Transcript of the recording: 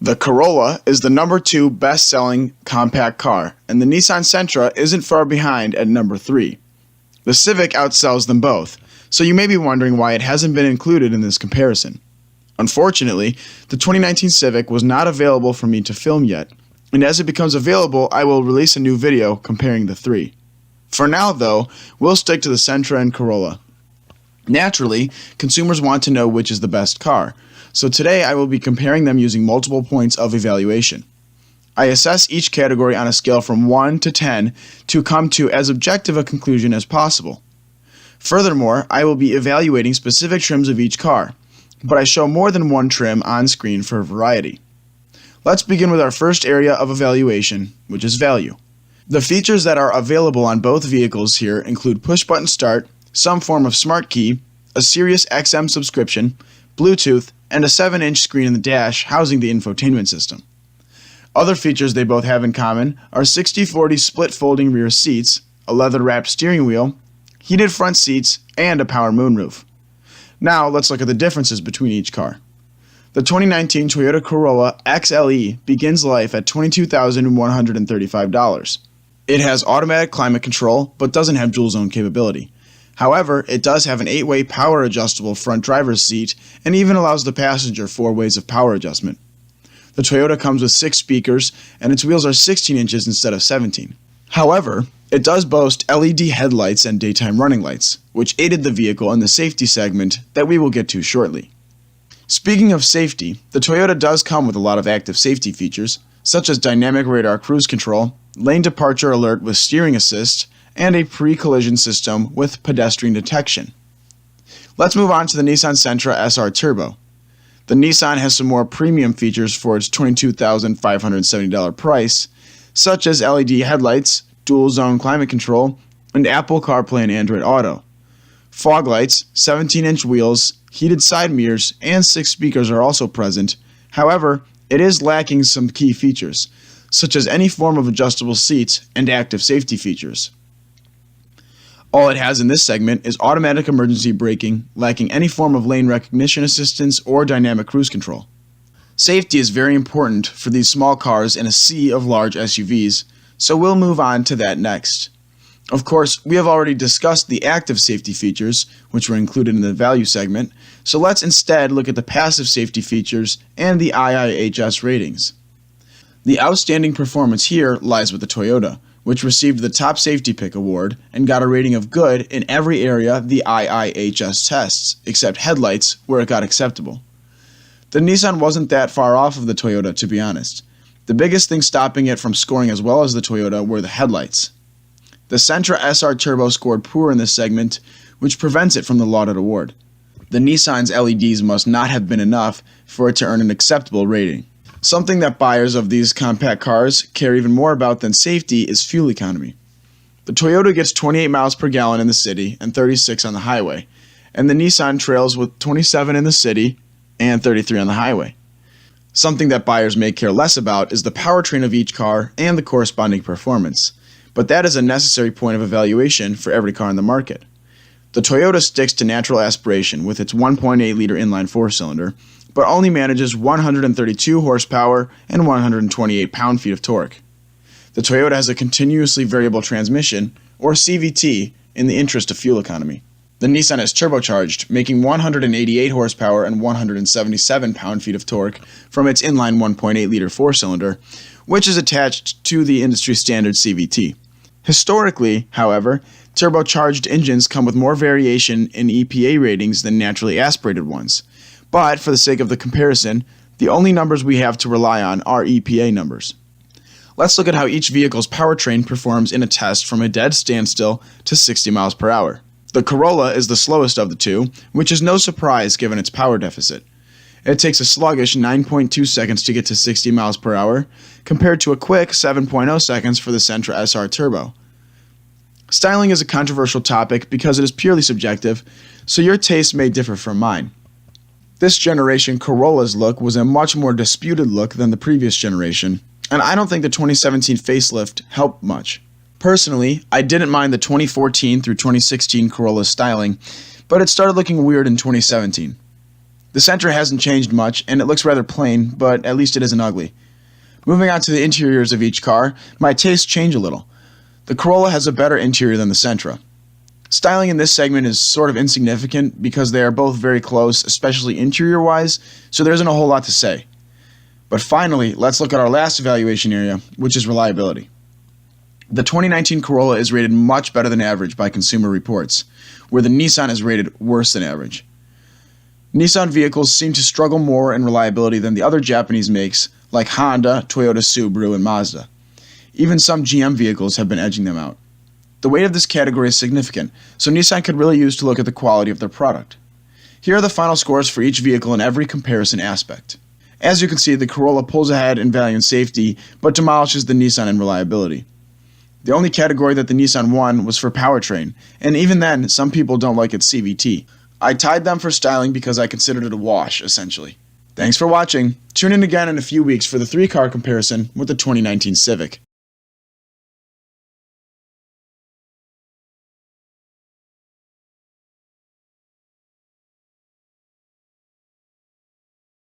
The Corolla is the number 2 best-selling compact car, and the Nissan Sentra isn't far behind at number 3. The Civic outsells them both, so you may be wondering why it hasn't been included in this comparison. Unfortunately, the 2019 Civic was not available for me to film yet, and as it becomes available, I will release a new video comparing the three. For now, though, we'll stick to the Sentra and Corolla. Naturally, consumers want to know which is the best car, so today I will be comparing them using multiple points of evaluation. I assess each category on a scale from 1 to 10 to come to as objective a conclusion as possible. Furthermore, I will be evaluating specific trims of each car, but I show more than one trim on screen for variety. Let's begin with our first area of evaluation, which is value. The features that are available on both vehicles here include push-button start, some form of smart key, a Sirius XM subscription, Bluetooth, and a 7-inch screen in the dash housing the infotainment system. Other features they both have in common are 60/40 split folding rear seats, a leather-wrapped steering wheel, heated front seats, and a power moonroof. Now let's look at the differences between each car. The 2019 Toyota Corolla XLE begins life at $22,135. It has automatic climate control but doesn't have dual zone capability. However, it does have an 8-way power adjustable front driver's seat and even allows the passenger 4 ways of power adjustment. The Toyota comes with 6 speakers and its wheels are 16 inches instead of 17. However, it does boast LED headlights and daytime running lights, which aided the vehicle in the safety segment that we will get to shortly. Speaking of safety, the Toyota does come with a lot of active safety features, such as dynamic radar cruise control, lane departure alert with steering assist, and a pre-collision system with pedestrian detection. Let's move on to the Nissan Sentra SR Turbo. The Nissan has some more premium features for its $22,570 price, such as LED headlights, dual zone climate control, and Apple CarPlay and Android Auto. Fog lights, 17-inch wheels, heated side mirrors, and 6 speakers are also present. However, it is lacking some key features, such as any form of adjustable seats and active safety features. All it has in this segment is automatic emergency braking, lacking any form of lane recognition assistance or dynamic cruise control. Safety is very important for these small cars in a sea of large SUVs, so we'll move on to that next. Of course, we have already discussed the active safety features, which were included in the value segment, so let's instead look at the passive safety features and the IIHS ratings. The outstanding performance here lies with the Toyota, which received the Top Safety Pick award and got a rating of good in every area the IIHS tests, except headlights, where it got acceptable. The Nissan wasn't that far off of the Toyota, to be honest. The biggest thing stopping it from scoring as well as the Toyota were the headlights. The Sentra SR Turbo scored poor in this segment, which prevents it from the lauded award. The Nissan's LEDs must not have been enough for it to earn an acceptable rating. Something that buyers of these compact cars care even more about than safety is fuel economy. The Toyota gets 28 miles per gallon in the city and 36 on the highway, and the Nissan trails with 27 in the city and 33 on the highway. Something that buyers may care less about is the powertrain of each car and the corresponding performance, but that is a necessary point of evaluation for every car in the market. The Toyota sticks to natural aspiration with its 1.8-liter inline 4-cylinder, but only manages 132 horsepower and 128 pound-feet of torque. The Toyota has a continuously variable transmission, or CVT, in the interest of fuel economy. The Nissan is turbocharged, making 188 horsepower and 177 pound-feet of torque from its inline 1.8-liter 4-cylinder, which is attached to the industry standard CVT. Historically, however, turbocharged engines come with more variation in EPA ratings than naturally aspirated ones. But, for the sake of the comparison, the only numbers we have to rely on are EPA numbers. Let's look at how each vehicle's powertrain performs in a test from a dead standstill to 60 miles per hour. The Corolla is the slowest of the two, which is no surprise given its power deficit. It takes a sluggish 9.2 seconds to get to 60 miles per hour, compared to a quick 7.0 seconds for the Sentra SR Turbo. Styling is a controversial topic because it is purely subjective, so your taste may differ from mine. This generation Corolla's look was a much more disputed look than the previous generation, and I don't think the 2017 facelift helped much. Personally, I didn't mind the 2014 through 2016 Corolla styling, but it started looking weird in 2017. The Sentra hasn't changed much, and it looks rather plain, but at least it isn't ugly. Moving on to the interiors of each car, my tastes change a little. The Corolla has a better interior than the Sentra. Styling in this segment is sort of insignificant because they are both very close, especially interior-wise, so there isn't a whole lot to say. But finally, let's look at our last evaluation area, which is reliability. The 2019 Corolla is rated much better than average by Consumer Reports, where the Nissan is rated worse than average. Nissan vehicles seem to struggle more in reliability than the other Japanese makes like Honda, Toyota, Subaru, and Mazda. Even some GM vehicles have been edging them out. The weight of this category is significant, so Nissan could really use to look at the quality of their product. Here are the final scores for each vehicle in every comparison aspect. As you can see, the Corolla pulls ahead in value and safety, but demolishes the Nissan in reliability. The only category that the Nissan won was for powertrain, and even then, some people don't like its CVT. I tied them for styling because I considered it a wash, essentially. Thanks for watching. Tune in again in a few weeks for the 3-car comparison with the 2019 Civic.